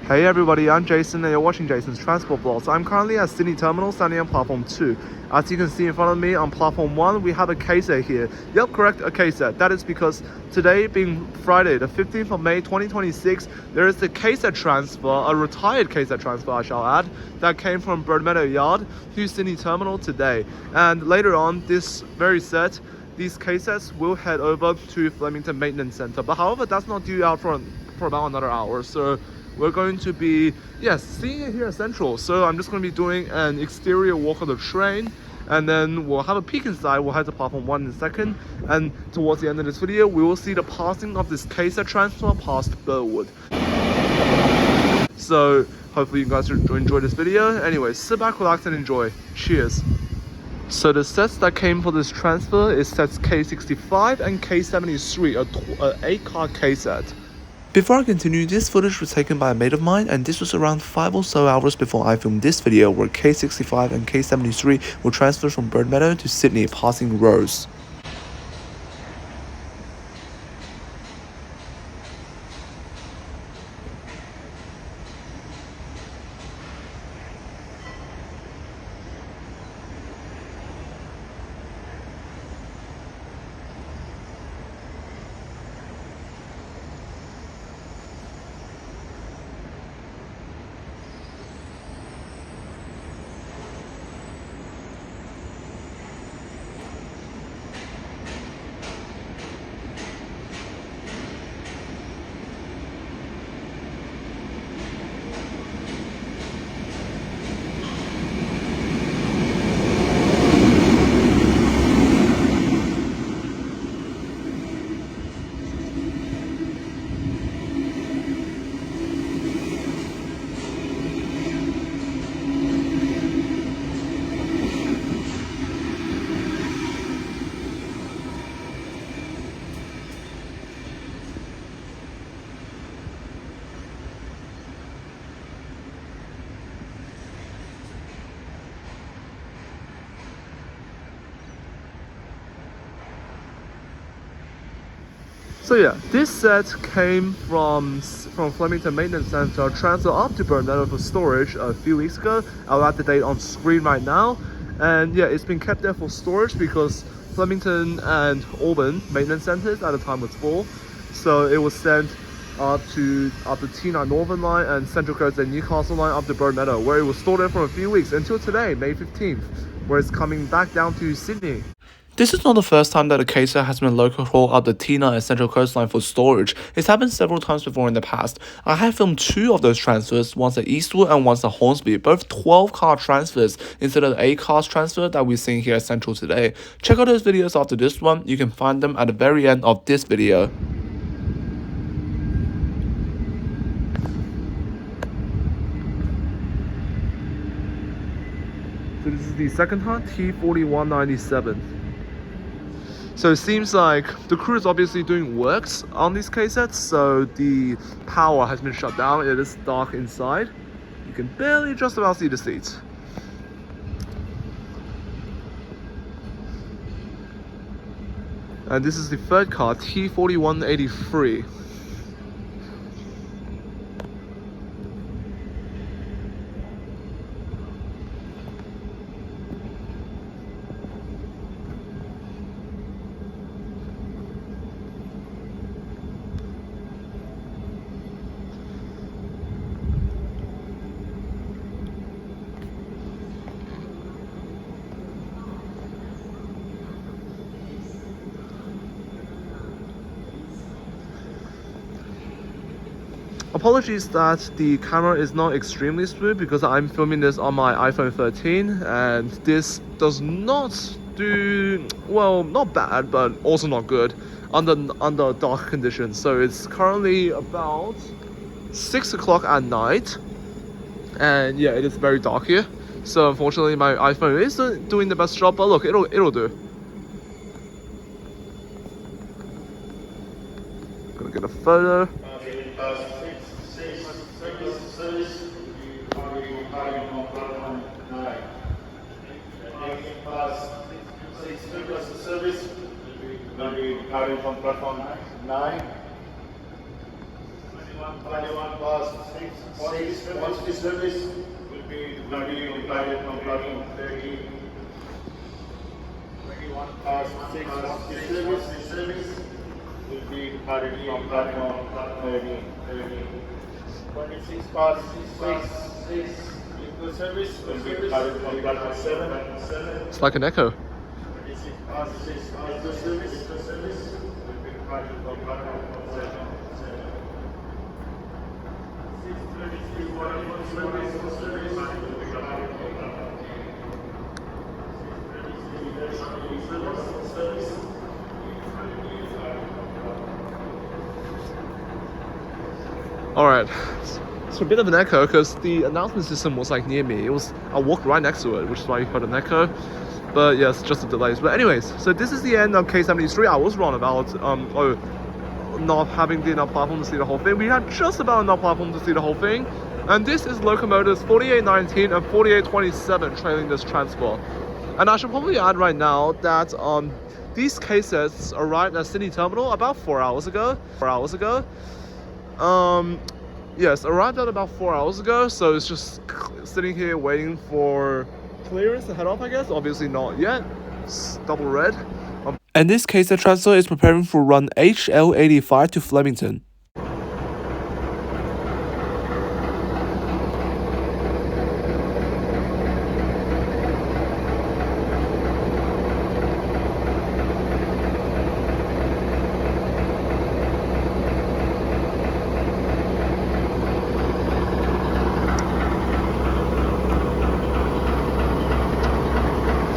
Hey everybody, I'm Jason and you're watching Jason's Transport Vlogs. I'm currently at Sydney Terminal standing on platform 2. As you can see in front of me on platform 1, we have a KSET here. Yep, correct, a KSET. That is because today being Friday, the 15th of May 2026, there is a KSET transfer, a retired KSET transfer I shall add, that came from Broadmeadow Yard to Sydney Terminal today. And later on, this very set, these KSETs will head over to Flemington Maintenance Centre. But however, that's not due out for about another hour. So we're going to be, seeing it here at Central. So I'm just going to be doing an exterior walk of the train, and then we'll have a peek inside. We'll head to platform 1 in a second, and towards the end of this video, we will see the passing of this KSET transfer past Burwood. So hopefully you guys enjoy this video. Anyway, sit back, relax, and enjoy. Cheers. So the sets that came for this transfer is sets K65 and K73, a 8-car KSET. Before I continue, this footage was taken by a mate of mine, and this was around 5 or so hours before I filmed this video where K65 and K73 were transferred from Broadmeadow to Sydney passing Rhodes. So yeah, this set came from Flemington Maintenance Centre, transferred up to Burwood for storage a few weeks ago. I'll add the date on screen right now. And yeah, it's been kept there for storage because Flemington and Auburn maintenance centres at the time was full. So it was sent up the T9 Northern Line and Central Coast and Newcastle Line up to Broadmeadow, where it was stored there for a few weeks until today, May 15th, where it's coming back down to Sydney. This is not the first time that a KSET has been local up the T9 and Central Coast Line for storage. It's happened several times before in the past. I have filmed 2 of those transfers, once at Eastwood and once at Hornsby, both 12-car transfers instead of the 8-car transfer that we're seeing here at Central today. Check out those videos after this one. You can find them at the very end of this video. So this is the second car, T4197. So it seems like the crew is obviously doing works on these KSETs, so the power has been shut down. It is dark inside. You can barely just about see the seats. And this is the third car, T4183. Apologies that the camera is not extremely smooth because I'm filming this on my iPhone 13 and this does not do, well, not bad, but also not good under dark conditions. So it's currently about 6 o'clock at night, and yeah, it is very dark here. So unfortunately my iPhone isn't doing the best job, but look, it'll do. Gonna get a photo. Carried from platform 9. 21 past 6, once the service will be divided from platform 30. 21 past 6, once the service will be divided from platform 30. 26 past 6, the service will be divided from platform 7. It's like an echo. 26 past 6, the service will be divided from platform 7. 6:33, service will be divided from platform 8. 6:33, service. Alright, it's a bit of an echo because the announcement system was like near me. I walked right next to it, which is why you heard an echo. But yes, just the delays. But anyways, so this is the end of K73. I was wrong about not having enough platform to see the whole thing. We had just about enough platform to see the whole thing. And this is locomotives 4819 and 4827 trailing this transport. And I should probably add right now that these cases arrived at Sydney Terminal about 4 hours ago. Yes, arrived at about 4 hours ago, so it's just sitting here waiting for clearance to head off, I guess. Obviously not yet. It's double red. In this case, the transfer is preparing for run HL85 to Flemington.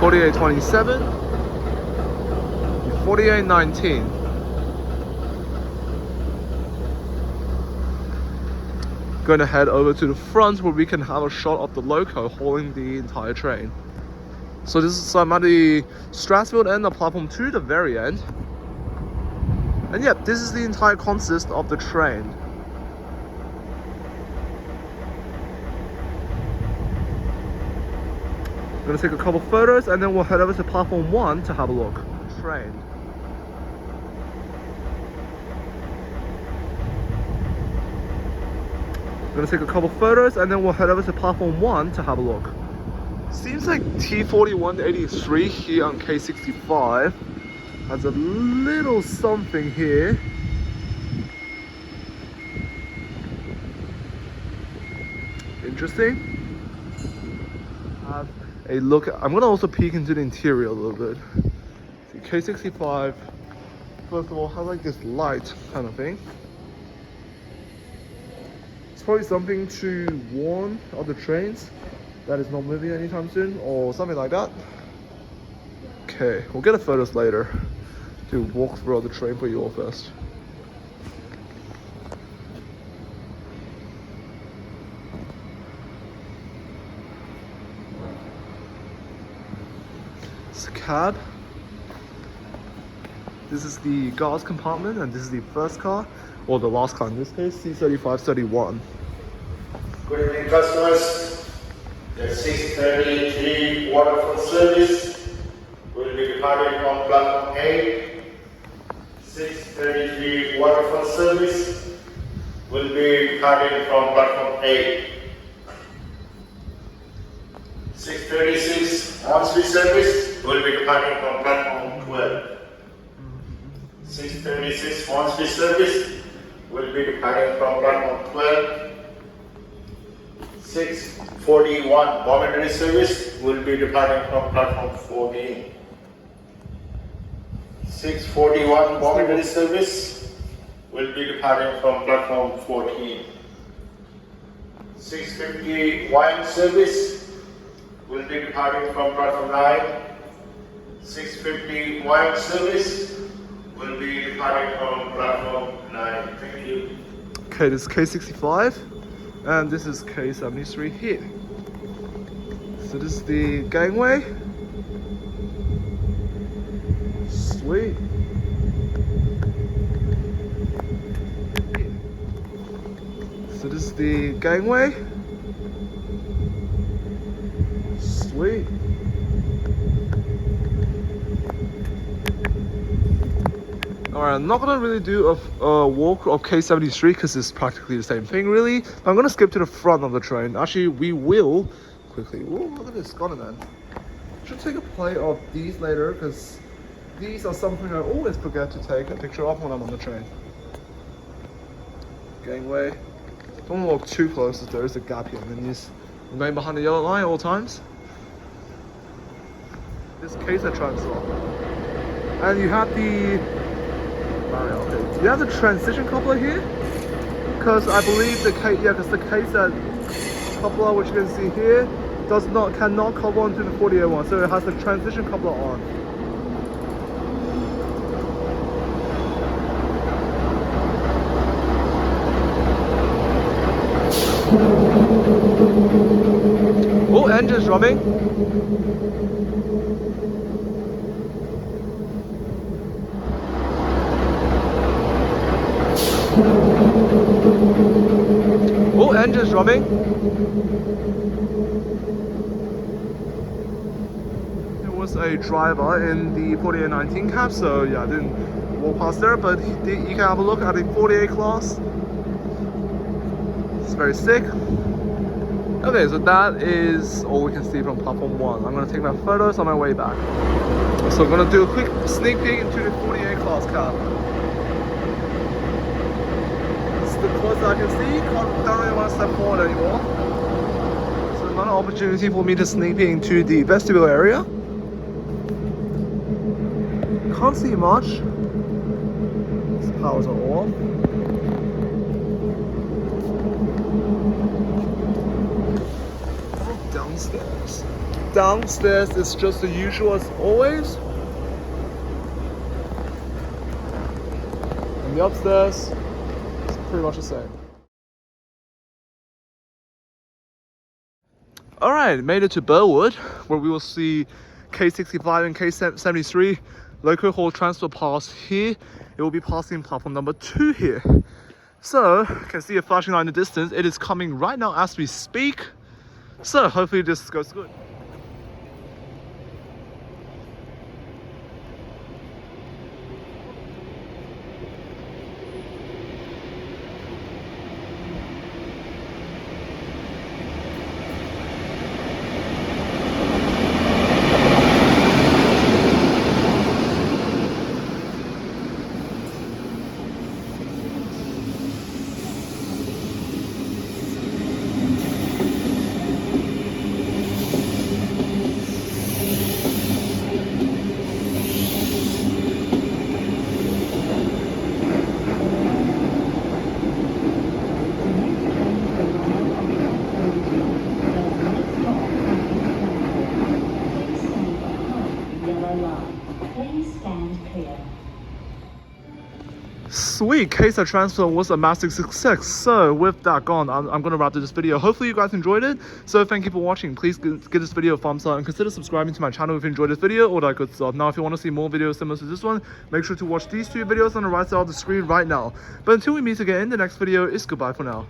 (4827) 4819. Going to head over to the front where we can have a shot of the loco hauling the entire train. So this is I'm at the Strathfield end of platform 2, the very end. And yep, this is the entire consist of the train. Gonna take a couple photos and then we'll head over to platform 1 to have a look. Train. Gonna take a couple photos and then we'll head over to platform 1 to have a look. Seems like T4183 here on K65 has a little something here. Interesting. Have a look. I'm gonna also peek into the interior a little bit. See, K65, first of all, has like this light kind of thing. It's probably something to warn other trains that is not moving anytime soon or something like that. Okay, we'll get the photos later to walk through the train for you all first. It's a cab. This is the guard's compartment and this is the first car, or the last car in this case, C3531. Good evening customers. The 6:33 waterfront service will be departing from platform 8. 6:33 waterfront service will be departing from platform 8. 6:36 on-street service will be departing from platform 12. 6:36 on-street service will be departing from platform 12. 6:41 Broadmeadow service will be departing from platform 14. 6:41 Broadmeadow service will be departing from platform 14. 6:50 wine service will be departing from platform 9. 6:50 wine service will be departing from platform 9. Thank you. Okay, this is K65 and this is K73 here. So this is the gangway. Sweet. So this is the gangway. Sweet. Alright, I'm not gonna really do a walk of K73 because it's practically the same thing really. I'm gonna skip to the front of the train. Actually, we will quickly. Ooh, look at this, got it, man. Should take a plate of these later because these are something I always forget to take a picture of when I'm on the train. Gangway. Don't walk too close as there is a gap here, and then you just remain behind the yellow line at all times. This case I transfer. And you have the okay. You have the transition coupler here, because I believe the case, because the case that coupler, which you can see here, cannot couple onto the 48 one, so it has the transition coupler on. Oh, engine's running. Oh, engine's running. There was a driver in the 4819 cab, so yeah, I didn't walk past there, but you can have a look at the 48 class. It's very sick. Okay, so that is all we can see from platform 1. I'm going to take my photos on my way back. So I'm going to do a quick sneak peek into the 48 class cab. It's the closest I can see. Don't really want to step forward anymore. So another opportunity for me to sneak peek into the vestibule area. Can't see much. These powers are off. Downstairs. Downstairs is just the usual as always. And the upstairs is pretty much the same. Alright, made it to Burwood, where we will see K65 and K73 local haul transfer pass here. It will be passing platform number 2 here. So, you can see a flashing light in the distance. It is coming right now as we speak. So hopefully this goes good. Sweet, case of transfer was a massive success. So with that gone, I'm going to wrap up this video. Hopefully you guys enjoyed it. So thank you for watching. Please give this video a thumbs up and consider subscribing to my channel if you enjoyed this video, all that good stuff. Now if you want to see more videos similar to this one, make sure to watch these 2 videos on the right side of the screen right now. But until we meet again in the next video, it's goodbye for now.